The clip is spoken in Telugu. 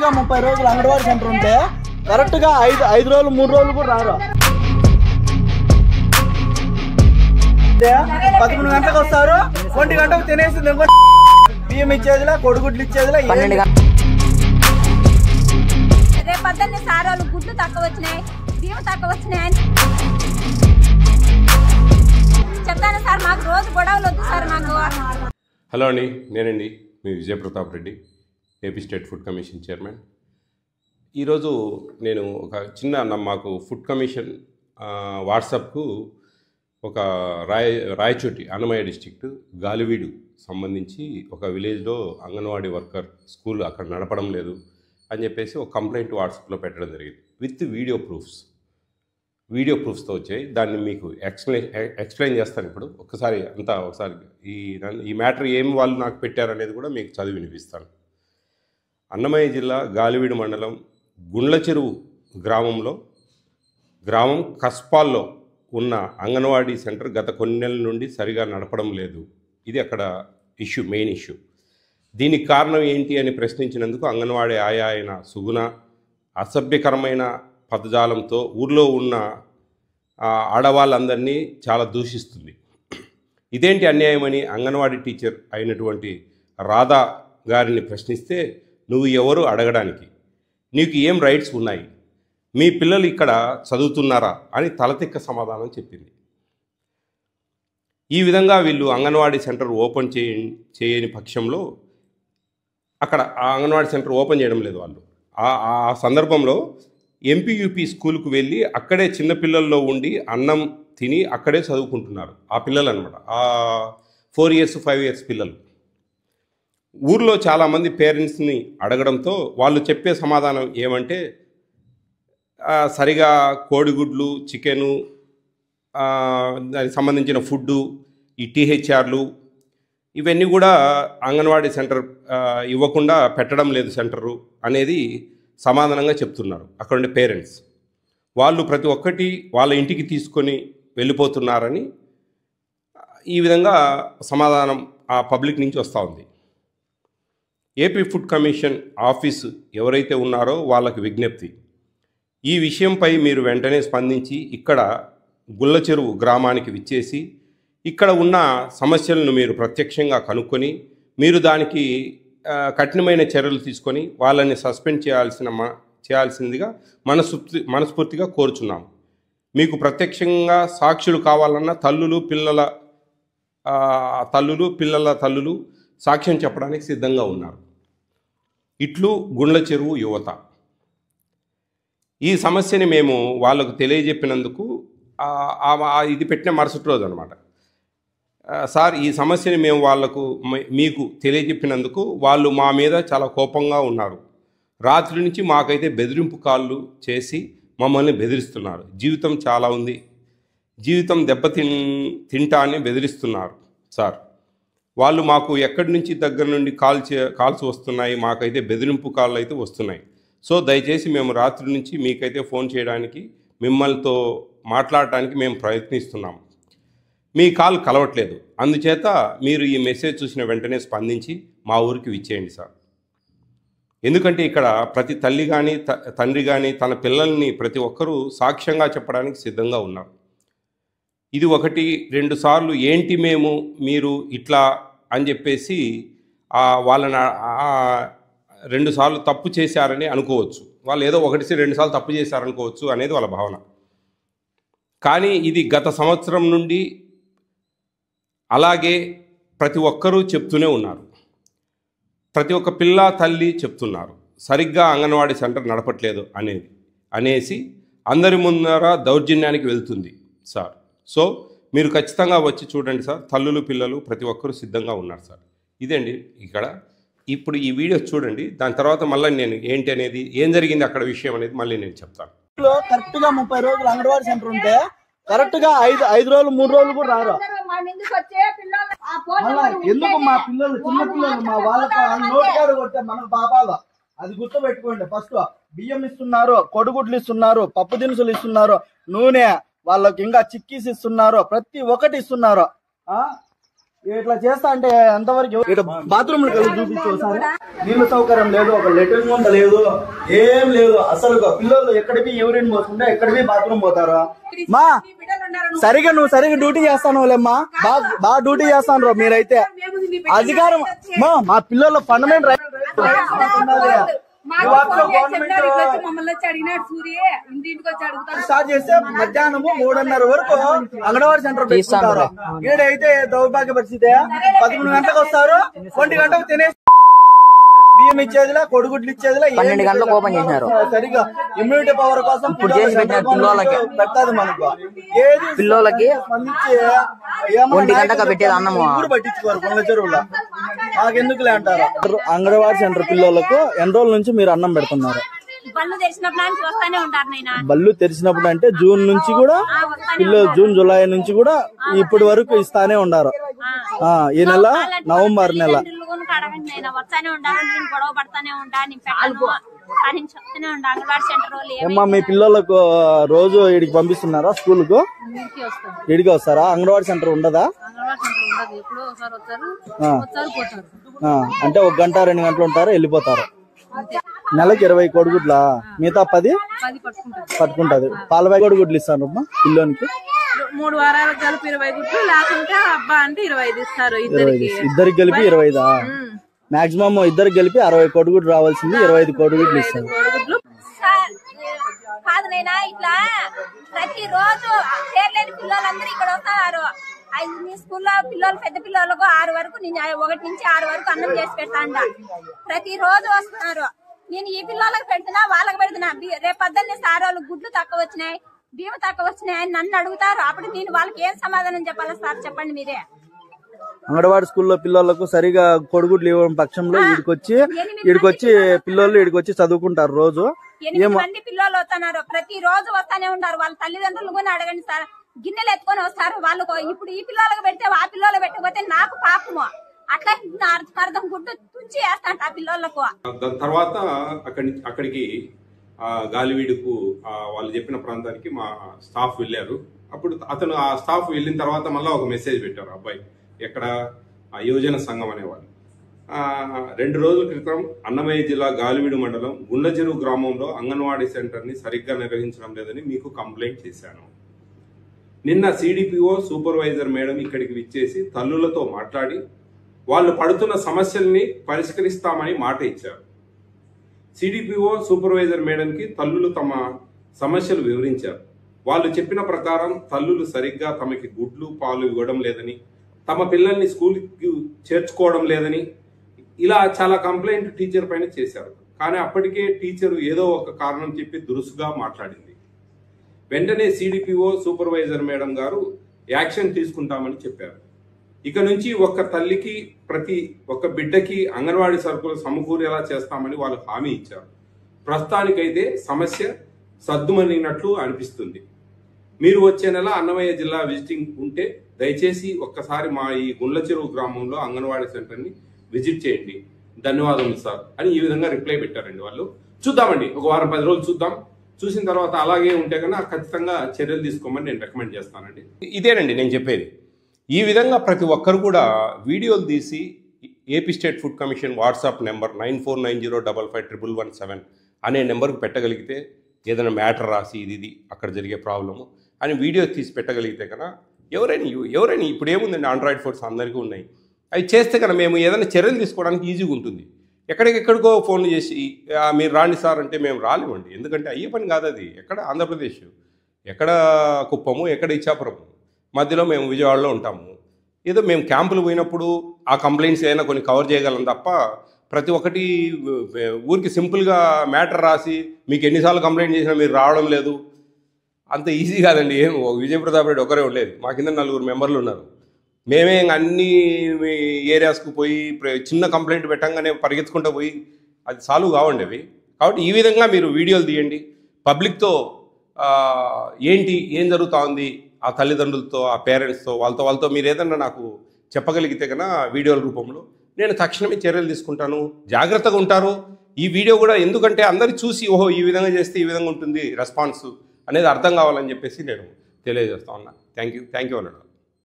గా 30 రోజులు అంగన్వాడీ సెంటర్ ఉంటే కరెక్ట్ గా 5 రోజులు 3 రోజులు కూడా రారు. 11 గంటలకు వస్తారు, 1 గంటకు తినేసింది. బియ్యం ఇచ్చేదిలా, కొడుగుడ్లు ఇచ్చేదిలా. రేపొద్దున్నే సార్ వాళ్ళు గుడ్లు తక్కువ వచ్చినాయి, బియ్యం తక్కువ వచ్చినాయి అని చెప్తాను సార్. మాకు రోజు గొడవలు వద్దు సార్ మాకు. హలో అండి, నేనండి మీ Vijaya Pratap Reddy, AP state food commission chairman. ఈరోజు నేను ఒక చిన్న మాకు ఫుడ్ కమిషన్ వాట్సాప్కు ఒక రాయచోటి అన్నమయ్య డిస్ట్రిక్ట్ గాలివీడు సంబంధించి ఒక విలేజ్లో అంగన్వాడీ వర్కర్ స్కూల్ అక్కడ నడపడం లేదు అని చెప్పేసి ఒక కంప్లైంట్ వాట్సాప్లో పెట్టడం జరిగింది విత్ వీడియో ప్రూఫ్స్తో వచ్చాయి. దాన్ని మీకు ఎక్స్ప్లెయిన్ చేస్తాను ఇప్పుడు. ఒకసారి ఈ మ్యాటర్ ఏం వాళ్ళు నాకు పెట్టారనేది కూడా మీకు చదివి వినిపిస్తాను. అన్నమయ్య జిల్లా గాలివీడు మండలం గుండ్లచెరువు గ్రామం కస్పాల్లో ఉన్న అంగన్వాడీ సెంటర్ గత కొన్ని నెలల నుండి సరిగా నడపడం లేదు. ఇది అక్కడ మెయిన్ ఇష్యూ. దీనికి కారణం ఏంటి అని ప్రశ్నించినందుకు అంగన్వాడీ ఆయా అయిన సుగుణ అసభ్యకరమైన పదజాలంతో ఊర్లో ఉన్న ఆడవాళ్ళందరినీ చాలా దూషిస్తుంది. ఇదేంటి అన్యాయమని అంగన్వాడీ టీచర్ అయినటువంటి రాధా గారిని ప్రశ్నిస్తే, నువ్వు ఎవరు అడగడానికి, నీకు ఏం రైట్స్ ఉన్నాయి, మీ పిల్లలు ఇక్కడ చదువుతున్నారా అని తలతిక్క సమాధానం చెప్పింది. ఈ విధంగా వీళ్ళు అంగన్వాడీ సెంటర్ ఓపెన్ చేయని పక్షంలో అక్కడ ఆ అంగన్వాడీ సెంటర్ ఓపెన్ చేయడం లేదు. వాళ్ళు ఆ సందర్భంలో ఎంపీయూపీ స్కూల్కు వెళ్ళి అక్కడే చిన్నపిల్లల్లో ఉండి అన్నం తిని అక్కడే చదువుకుంటున్నారు ఆ పిల్లలు అనమాట. ఆ 4 years 5 years పిల్లలు. ఊర్లో చాలామంది పేరెంట్స్ని అడగడంతో వాళ్ళు చెప్పే సమాధానం ఏమంటే, సరిగా కోడిగుడ్లు, చికెను, దానికి సంబంధించిన ఫుడ్డు, ఈ టీహెచ్ఆర్లు ఇవన్నీ కూడా అంగన్వాడీ సెంటర్ ఇవ్వకుండా పెట్టడం లేదు సెంటరు అనేది సమాధానంగా చెప్తున్నారు అక్కడ ఉండే పేరెంట్స్. వాళ్ళు ప్రతి ఒక్కటి వాళ్ళ ఇంటికి తీసుకొని వెళ్ళిపోతున్నారని ఈ విధంగా సమాధానం ఆ పబ్లిక్ నుంచి వస్తూ ఉంది. ఏపీ ఫుడ్ కమిషన్ ఆఫీసు ఎవరైతే ఉన్నారో వాళ్ళకి విజ్ఞప్తి, ఈ విషయంపై మీరు వెంటనే స్పందించి ఇక్కడ గుల్లచెరువు గ్రామానికి విచ్చేసి ఇక్కడ ఉన్న సమస్యలను మీరు ప్రత్యక్షంగా కనుక్కొని మీరు దానికి కఠినమైన చర్యలు తీసుకొని వాళ్ళని సస్పెండ్ చేయాల్సిందిగా మనస్ఫూర్తిగా కోరుచున్నాము. మీకు ప్రత్యక్షంగా సాక్షులు కావాలన్నా పిల్లల తల్లులు సాక్ష్యం చెప్పడానికి సిద్ధంగా ఉన్నారు. ఇట్లు గుండ్లచెరువు యువత. ఈ సమస్యని మేము వాళ్ళకు తెలియజెప్పినందుకు ఇది పెట్టిన మరుసటి రోజు అనమాట. సార్, ఈ సమస్యని మేము మీకు తెలియజెప్పినందుకు వాళ్ళు మా మీద చాలా కోపంగా ఉన్నారు. రాత్రి నుంచి మాకైతే బెదిరింపు కాళ్ళు చేసి మమ్మల్ని బెదిరిస్తున్నారు. జీవితం చాలా ఉంది, జీవితం తింటా అని బెదిరిస్తున్నారు సార్. వాళ్ళు మాకు ఎక్కడి నుంచి దగ్గర నుండి కాల్స్ వస్తున్నాయి, మాకైతే బెదిరింపు కాళ్ళు అయితే వస్తున్నాయి. సో దయచేసి మేము రాత్రి నుంచి మీకైతే ఫోన్ చేయడానికి, మిమ్మల్తో మాట్లాడటానికి మేము ప్రయత్నిస్తున్నాము. మీ కాల్ కలవట్లేదు. అందుచేత మీరు ఈ మెసేజ్ చూసిన వెంటనే స్పందించి మా ఊరికి విచ్చేయండి సార్. ఎందుకంటే ఇక్కడ ప్రతి తల్లి కానీ తండ్రి కానీ తన పిల్లల్ని ప్రతి ఒక్కరూ సాక్ష్యంగా చెప్పడానికి సిద్ధంగా ఉన్నారు. ఇది 1-2 సార్లు ఏంటి మీరు ఇట్లా అని చెప్పేసి వాళ్ళని 2 సార్లు తప్పు చేశారని అనుకోవచ్చు. వాళ్ళు ఏదో 1-2 సార్లు తప్పు చేశారనుకోవచ్చు అనేది వాళ్ళ భావన. కానీ ఇది గత సంవత్సరం నుండి అలాగే ప్రతి ఒక్కరూ చెప్తూనే ఉన్నారు. ప్రతి ఒక్క పిల్ల తల్లి చెప్తున్నారు, సరిగ్గా అంగన్వాడీ సెంటర్ నడపట్లేదు అనేసి అందరి ముందర దౌర్జన్యానికి వెళ్తుంది సార్. సో మీరు ఖచ్చితంగా వచ్చి చూడండి సార్. తల్లులు పిల్లలు ప్రతి ఒక్కరూ సిద్ధంగా ఉన్నారు సార్. ఇదండి ఇక్కడ. ఇప్పుడు ఈ వీడియో చూడండి, దాని తర్వాత మళ్ళీ నేను ఏంటి అనేది, ఏం జరిగింది అక్కడ విషయం అనేది మళ్ళీ నేను చెప్తాను. కరెక్ట్ గా 30 రోజులు అంగన్వాడీ సెంటర్ ఉంటే కరెక్ట్ గా 5 రోజులు 3 రోజులు కూడా రారు. ఎందుకు మా పిల్లలు, చిన్న పిల్లలు, మా వాళ్ళకి నోటికాడు కొట్టే మనకు పాపాలు. అది గుర్తు పెట్టుకోండి. ఫస్ట్ బియ్యం ఇస్తున్నారు, కొడుగుడ్లు ఇస్తున్నారు, పప్పు దినుసులు ఇస్తున్నారు, నూనె, వాళ్ళకి ఇంకా చిక్కీస్ ఇస్తున్నారు, ప్రతి ఒక్కటి ఇస్తున్నారు. ఇట్లా చేస్తా అంటే ఎంతవరకు ఇట్లా బాత్రూమ్ చూపించు ఒకసారి. నీళ్ళ సౌకర్యం లేదు, ఒక లెట్రిన్ ముంద లేదు, ఏం లేదు అసలు. పిల్లలు ఎక్కడికి యూరిన్ పోతుంటే ఎక్కడికి బాత్రూమ్ పోతారా? మా సరిగా డ్యూటీ చేస్తాను లేమ్మా, బాగా డ్యూటీ చేస్తాను మీరైతే. అధికారం మా పిల్లల ఫండమెంటల్ రైట్ స్టార్ట్ చేస్తే మధ్యాహ్నము 3:30 వరకు అంగన్వాడీ సెంటర్ పెట్టుకుంటారు. ఈడైతే దౌర్భాగ్య పరిస్థితి, 11 గంటలకు వస్తారు, 1 గంటకు తినేసి బియ్యం ఇచ్చేదిలా, కొడుగుడ్లు ఇచ్చేదిలా, 12 గంటలకు ఓపెన్ చేసినారు. సరిగా ఇమ్యూనిటీ పవర్ కోసం ఇప్పుడు చేసి పెట్టినారు పిల్లలకి. పెట్టదు మనకు ఏది పిల్లలకి స్పందించి 1 గంటకు పెట్టేది అన్నము ఊరు పట్టించుకోరు కొండ చెరువులో. మాకెందుకులే అంటారు. అంగన్వాడీ సెంటర్ పిల్లలకు ఎన్ని రోజుల నుంచి మీరు అన్నం పెడుతున్నారు? బళ్ళు తెరిచినప్పుడు నుంచి వస్తానే ఉంటారు నైనా. బళ్ళు తెరిచినప్పుడు అంటే జూన్ నుంచి కూడా పిల్లలు, జూన్ జూలై నుంచి కూడా ఇప్పటి వరకు ఇస్తానే ఉన్నారు. ఈ నెల నవంబర్ నెల వస్తానే ఉంటారు. నేను గొడవ పడతానే ఉంటా, నేను చెప్తానే ఉంటా. అంగన్వాడీ సెంటర్ ఏమ్మా మీ పిల్లలకు రోజు ఇడికి పంపిస్తున్నారా? స్కూల్ కు ఇడికి వస్తారా? అంగన్వాడీ సెంటర్ ఉండదా? అంటే 1 గంట 2 గంటలు ఉంటారు, వెళ్ళిపోతారు. నెలకి 20 కోడిగుడ్లా? మిగతా 10 పట్టుకుంటది. పాల కోడిగుడ్లు ఇస్తాను పిల్లోనికి. 3 వారాలకు కలిపి 20 గుడ్లు, లేకుంటే అబ్బా అంటే 25 ఇస్తారు. ఇద్దరికి కలిపి 25. మాక్సిమం ఇద్దరికి కలిపి 60 కోడిగుడ్లు రావాల్సింది, 25 కోడిగుడ్లు ఇస్తారు. కాదు నైనా, ఇట్లా ప్రతి రోజు పేర్లేని పిల్లలందరూ ఇక్కడ వస్తున్నారు. మీ స్కూల్లో పిల్లలు, పెద్ద పిల్లలకు 6 వరకు, 1 నుంచి 6 వరకు అన్నం చేసి పెడతాంట. ప్రతి రోజు వస్తున్నారు. నేను ఈ పిల్లలకు పెడుతున్నా, వాళ్ళకి పెడుతున్నా. రేపు పొద్దున్నే సార్ వాళ్ళు గుడ్లు తక్కువ వచ్చినాయి, బియ్యం తక్కువ వచ్చినాయి అని నన్ను అడుగుతారు. అప్పుడు నేను వాళ్ళకి ఏం సమాధానం చెప్పాలి సార్? చెప్పండి మీరే. అంగన్వాడీ స్కూల్లో పిల్లలకు సరిగా కొడుగుడ్లు ఇవ్వడం పక్షంలో ఈడికొచ్చి పిల్లలు ఈడికొచ్చి చదువుకుంటారు. రోజు 8 మంది పిల్లలు వస్తున్నారు, ప్రతి రోజు వస్తానే ఉంటారు. వాళ్ళ తల్లిదండ్రులు కూడా అడగండి సార్, గిన్నెలు ఎత్తుకొని వస్తారు. వాళ్ళకు ఇప్పుడు ఈ పిల్లలకు పెడితే ఆ పిల్లలు పెట్టకపోతే నాకు పాపము. అట్లా అర్థం గుడ్డు తుంచి వేస్తాంట ఆ పిల్లలకు. దాని తర్వాత అక్కడికి గాలివీడుకు వాళ్ళు చెప్పిన ప్రాంతానికి మా స్టాఫ్ వెళ్ళారు. అప్పుడు అతను ఆ స్టాఫ్ వెళ్ళిన తర్వాత మళ్ళీ ఒక మెసేజ్ పెట్టారు అబ్బాయి, ఎక్కడ యువజన సంఘం అనేవాళ్ళు. 2 రోజుల క్రితం అన్నమయ్య జిల్లా గాలివీడు మండలం గుండ్లచెరువు గ్రామంలో అంగన్వాడీ సెంటర్ని సరిగ్గా నిర్వహించడం లేదని మీకు కంప్లైంట్ చేశాను. నిన్న సిడిపిఓ సూపర్వైజర్ మేడం ఇక్కడికి విచ్చేసి తల్లులతో మాట్లాడి వాళ్ళు పడుతున్న సమస్యల్ని పరిష్కరిస్తామని మాట ఇచ్చారు. సిడిపిఓ సూపర్వైజర్ మేడంకి తల్లులు తమ సమస్యలు వివరించారు. వాళ్ళు చెప్పిన ప్రకారం తల్లులు సరిగ్గా తమకి గుడ్లు, పాలు ఇవ్వడం లేదని, తమ పిల్లల్ని స్కూల్కి చేర్చుకోవడం లేదని, ఇలా చాలా కంప్లైంట్ టీచర్ పైన చేశారు. కానీ అప్పటికే టీచరు ఏదో ఒక కారణం చెప్పి దురుసుగా మాట్లాడింది. వెంటనే సిడిపిఓ సూపర్వైజర్ మేడం గారు యాక్షన్ తీసుకుంటామని చెప్పారు. ఇక నుంచి ఒక్క తల్లికి, ప్రతి ఒక్క బిడ్డకి అంగన్వాడీ సరుకులు సమకూరేలా చేస్తామని వాళ్ళు హామీ ఇచ్చారు. ప్రస్తుతానికైతే సమస్య సద్దుమణినట్లు అనిపిస్తుంది. మీరు వచ్చే నెల అన్నమయ్య జిల్లా విజిటింగ్ ఉంటే దయచేసి ఒక్కసారి మా ఈ గుండ్లచెరువు గ్రామంలో అంగన్వాడీ సెంటర్ని విజిట్ చేయండి. ధన్యవాదములు సార్ అని ఈ విధంగా రిప్లై పెట్టారండి వాళ్ళు. చూద్దామండి, ఒక వారం 10 రోజులు చూద్దాం. చూసిన తర్వాత అలాగే ఉంటే కన్నా ఖచ్చితంగా చర్యలు తీసుకోమని నేను రికమెండ్ చేస్తానండి. ఇదేనండి నేను చెప్పేది. ఈ విధంగా ప్రతి ఒక్కరు కూడా వీడియోలు తీసి AP state food commission WhatsApp number 9490555117 అనే నెంబర్కి పెట్టగలిగితే, ఏదైనా మ్యాటర్ రాసి ఇది అక్కడ జరిగే ప్రాబ్లము అని వీడియో తీసి పెట్టగలిగితే కన్నా ఎవరైనా ఇప్పుడు ఏముందండి, ఆండ్రాయిడ్ ఫోన్స్ అందరికీ ఉన్నాయి. అవి చేస్తే కన్నా మేము ఏదైనా చర్యలు తీసుకోవడానికి ఈజీగా ఉంటుంది. ఎక్కడికెక్కడికో ఫోన్లు చేసి మీరు రాండి సార్ అంటే మేము రాలేమండి. ఎందుకంటే అయ్యే పని కాదు అది. ఎక్కడ ఆంధ్రప్రదేశ్, ఎక్కడ కుప్పము, ఎక్కడ ఇచ్చాపురము, మధ్యలో మేము విజయవాడలో ఉంటాము. ఏదో మేము క్యాంపులు పోయినప్పుడు ఆ కంప్లైంట్స్ ఏదైనా కొన్ని కవర్ చేయగలం తప్ప ప్రతి ఒక్కటి ఊరికి సింపుల్గా మ్యాటర్ రాసి మీకు ఎన్నిసార్లు కంప్లైంట్ చేసినా మీరు రావడం లేదు అంత ఈజీ కాదండి. ఏం విజయప్రతాప్ రెడ్డి ఒకరే ఉండేది, మా కింద 4 మెంబర్లు ఉన్నారు. మేమే అన్ని ఏరియాస్కు పోయి చిన్న కంప్లైంట్ పెట్టంగానే పరిగెత్తుకుంటూ పోయి అది సాల్వ్ కావండి అవి. కాబట్టి ఈ విధంగా మీరు వీడియోలు తీయండి, పబ్లిక్తో ఏం జరుగుతూ ఉంది ఆ తల్లిదండ్రులతో, ఆ పేరెంట్స్తో, వాళ్ళతో మీరు ఏదన్నా నాకు చెప్పగలిగితే కన్నా వీడియోల రూపంలో నేను తక్షణమే చర్యలు తీసుకుంటాను. జాగ్రత్తగా ఉంటారు. ఈ వీడియో కూడా ఎందుకంటే అందరు చూసి ఓహో ఈ విధంగా చేస్తే ఈ విధంగా ఉంటుంది రెస్పాన్స్ అనేది అర్థం కావాలని చెప్పేసి నేను తెలియజేస్తా ఉన్నా. థ్యాంక్ యూ అన్నాడు.